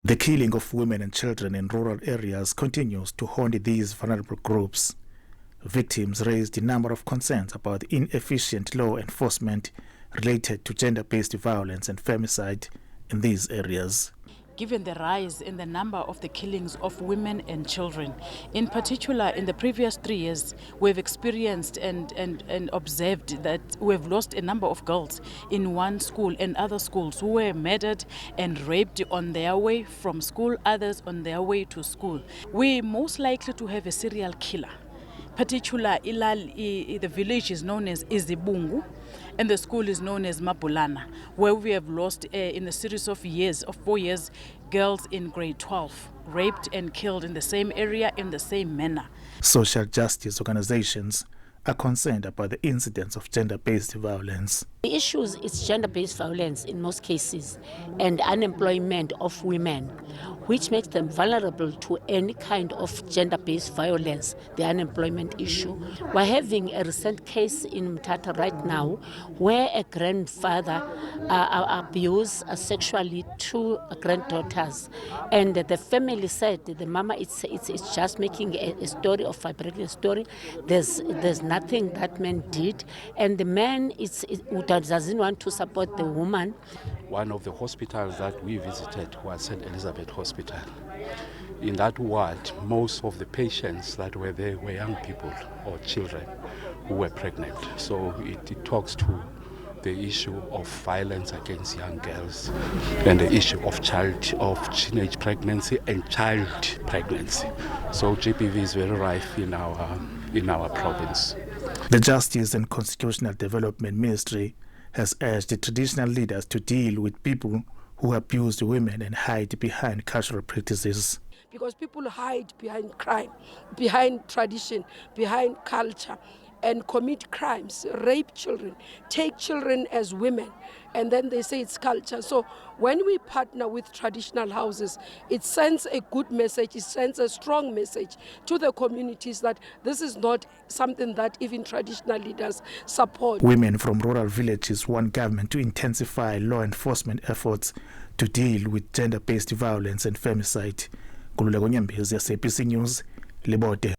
The killing of women and children in rural areas continues to haunt these vulnerable groups. Victims raised a number of concerns about inefficient law enforcement related to gender-based violence and femicide in these areas. Given the rise in the number of the killings of women and children, in particular in the previous 3 years, we've experienced and observed that we've lost a number of girls in one school and other schools who were murdered and raped on their way from school, others on their way to school. We're most likely to have a serial killer. Particularly, the village is known as Izibungu, and the school is known as Mapulana, where we have lost in a series of 4 years, girls in grade 12, raped and killed in the same area in the same manner. Social justice organizations are concerned about the incidence of gender-based violence. The issue is gender-based violence in most cases and unemployment of women, which makes them vulnerable to any kind of gender-based violence, the unemployment issue. We're having a recent case in Mthatha right now where a grandfather abused sexually 2 granddaughters, and the family said the mama it's just making a story of fabricating a story. There's nothing that man did, and the man doesn't want to support the woman. One of the hospitals that we visited was St. Elizabeth Hospital. In that ward, most of the patients that were there were young people or children who were pregnant. So it talks to the issue of violence against young girls and the issue of teenage pregnancy and child pregnancy. So GBV is very rife in our province. The Justice and Constitutional Development Ministry has urged the traditional leaders to deal with people who abuse women and hide behind cultural practices. Because people hide behind crime, behind tradition, behind culture, and commit crimes, rape children, take children as women, and then they say it's culture. So when we partner with traditional houses, it sends a good message, it sends a strong message to the communities that this is not something that even traditional leaders support. Women from rural villages want government to intensify law enforcement efforts to deal with gender-based violence and femicide. Kululeko Nyembezi, SABC News, Libode.